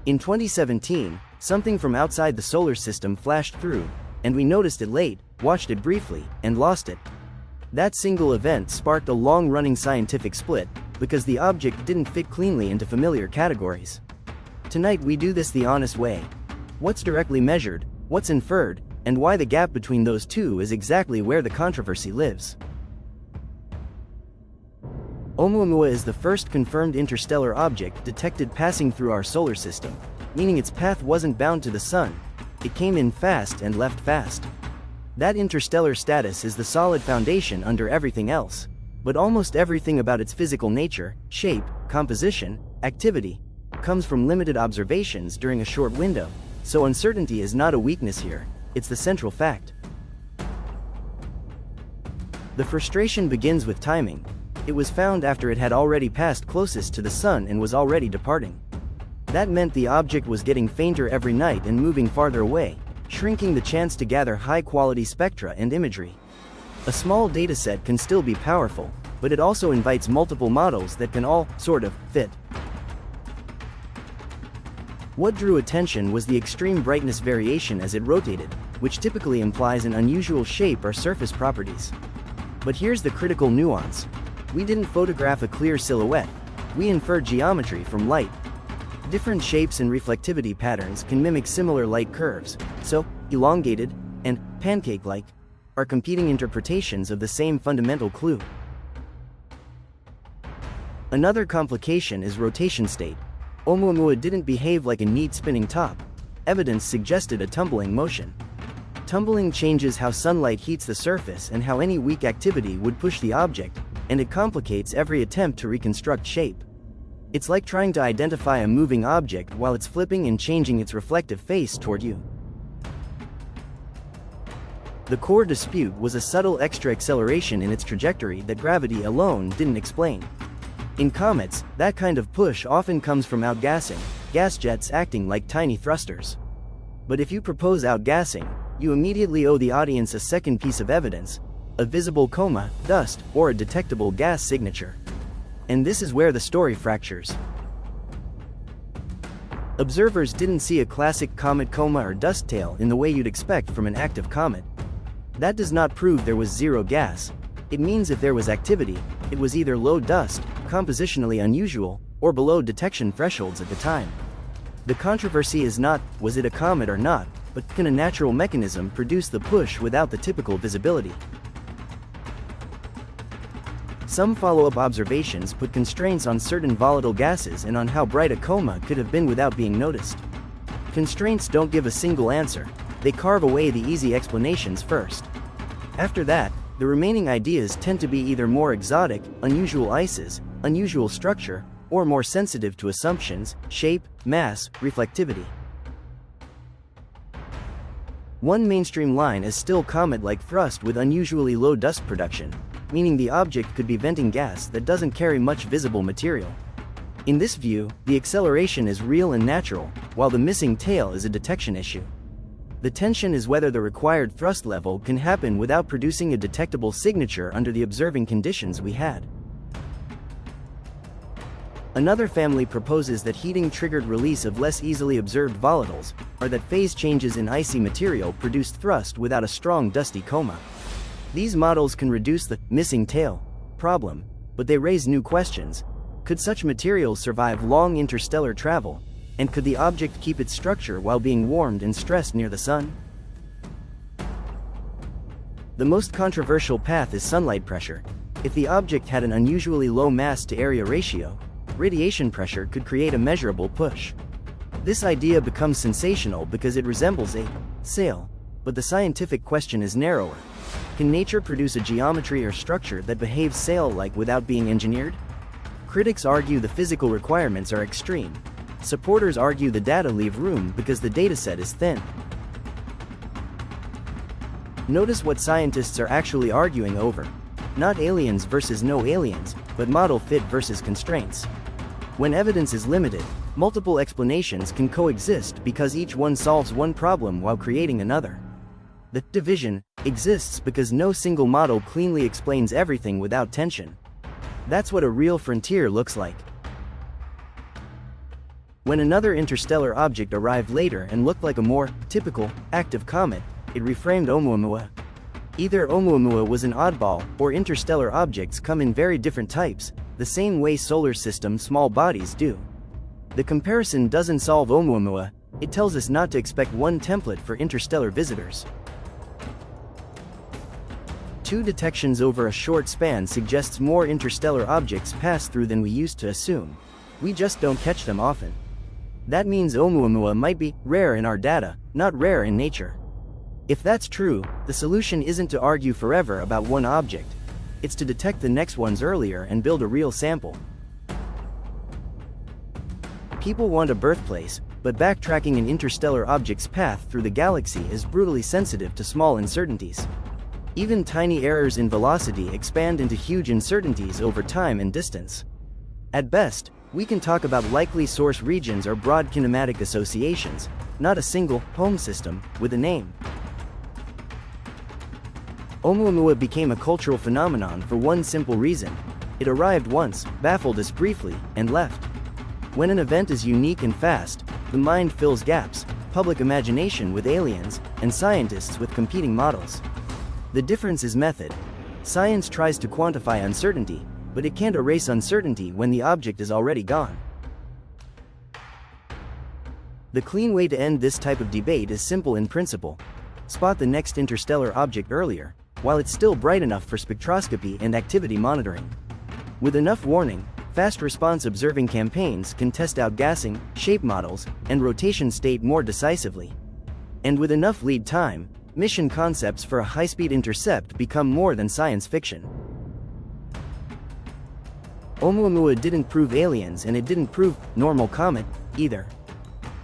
In 2017, something from outside the solar system flashed through, and we noticed it late, watched it briefly, and lost it. That single event sparked a long-running scientific split, because the object didn't fit cleanly into familiar categories. Tonight we do this the honest way. What's directly measured, what's inferred, and why the gap between those two is exactly where the controversy lives. Oumuamua is the first confirmed interstellar object detected passing through our solar system, meaning its path wasn't bound to the sun. It came in fast and left fast. That interstellar status is the solid foundation under everything else. But almost everything about its physical nature, shape, composition, activity, comes from limited observations during a short window, so uncertainty is not a weakness here, it's the central fact. The frustration begins with timing. It was found after it had already passed closest to the sun and was already departing. That meant the object was getting fainter every night and moving farther away, shrinking the chance to gather high-quality spectra and imagery. A small dataset can still be powerful, but it also invites multiple models that can all, sort of, fit. What drew attention was the extreme brightness variation as it rotated, which typically implies an unusual shape or surface properties. But here's the critical nuance. We didn't photograph a clear silhouette, we inferred geometry from light. Different shapes and reflectivity patterns can mimic similar light curves, so elongated and pancake-like are competing interpretations of the same fundamental clue. Another complication is rotation state. Oumuamua didn't behave like a neat spinning top. Evidence suggested a tumbling motion. Tumbling changes how sunlight heats the surface and how any weak activity would push the object, and it complicates every attempt to reconstruct shape. It's like trying to identify a moving object while it's flipping and changing its reflective face toward you. The core dispute was a subtle extra acceleration in its trajectory that gravity alone didn't explain. In comets, that kind of push often comes from outgassing, gas jets acting like tiny thrusters. But if you propose outgassing, you immediately owe the audience a second piece of evidence: a visible coma, dust, or a detectable gas signature. And this is where the story fractures. Observers didn't see a classic comet coma or dust tail in the way you'd expect from an active comet. That does not prove there was zero gas. It means if there was activity, it was either low dust, compositionally unusual, or below detection thresholds at the time. The controversy is not, was it a comet or not, but can a natural mechanism produce the push without the typical visibility? Some follow-up observations put constraints on certain volatile gases and on how bright a coma could have been without being noticed. Constraints don't give a single answer, they carve away the easy explanations first. After that, the remaining ideas tend to be either more exotic, unusual ices, unusual structure, or more sensitive to assumptions, shape, mass, reflectivity. One mainstream line is still comet-like thrust with unusually low dust production, meaning the object could be venting gas that doesn't carry much visible material. In this view, the acceleration is real and natural, while the missing tail is a detection issue. The tension is whether the required thrust level can happen without producing a detectable signature under the observing conditions we had. Another family proposes that heating triggered release of less easily observed volatiles, or that phase changes in icy material produced thrust without a strong dusty coma. These models can reduce the missing tail problem, but they raise new questions. Could such materials survive long interstellar travel? And could the object keep its structure while being warmed and stressed near the sun? The most controversial path is sunlight pressure. If the object had an unusually low mass-to-area ratio, radiation pressure could create a measurable push. This idea becomes sensational because it resembles a sail, but the scientific question is narrower. Can nature produce a geometry or structure that behaves sail-like without being engineered? Critics argue the physical requirements are extreme. Supporters argue the data leave room because the dataset is thin. Notice what scientists are actually arguing over. Not aliens versus no aliens, but model fit versus constraints. When evidence is limited, multiple explanations can coexist because each one solves one problem while creating another. The division exists because no single model cleanly explains everything without tension. That's what a real frontier looks like. When another interstellar object arrived later and looked like a more typical, active comet, it reframed Oumuamua. Either Oumuamua was an oddball, or interstellar objects come in very different types, the same way solar system small bodies do. The comparison doesn't solve Oumuamua, it tells us not to expect one template for interstellar visitors. 2 detections over a short span suggests more interstellar objects pass through than we used to assume. We just don't catch them often. That means Oumuamua might be rare in our data, not rare in nature. If that's true, the solution isn't to argue forever about one object. It's to detect the next ones earlier and build a real sample. People want a birthplace, but backtracking an interstellar object's path through the galaxy is brutally sensitive to small uncertainties. Even tiny errors in velocity expand into huge uncertainties over time and distance. At best, we can talk about likely source regions or broad kinematic associations, not a single home system with a name. Oumuamua became a cultural phenomenon for one simple reason. It arrived once, baffled us briefly, and left. When an event is unique and fast, the mind fills gaps, public imagination with aliens, and scientists with competing models. The difference is method. Science tries to quantify uncertainty, but it can't erase uncertainty when the object is already gone. The clean way to end this type of debate is simple in principle. Spot the next interstellar object earlier, while it's still bright enough for spectroscopy and activity monitoring. With enough warning, fast response observing campaigns can test outgassing, shape models, and rotation state more decisively. And with enough lead time, mission concepts for a high-speed intercept become more than science fiction. Oumuamua didn't prove aliens, and it didn't prove normal comet either.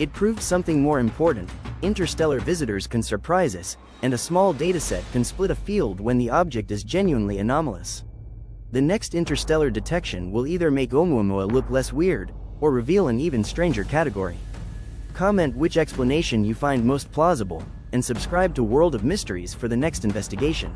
It proved something more important: interstellar visitors can surprise us, and a small dataset can split a field when the object is genuinely anomalous. The next interstellar detection will either make Oumuamua look less weird, or reveal an even stranger category. Comment which explanation you find most plausible, and subscribe to World of Mysteries for the next investigation.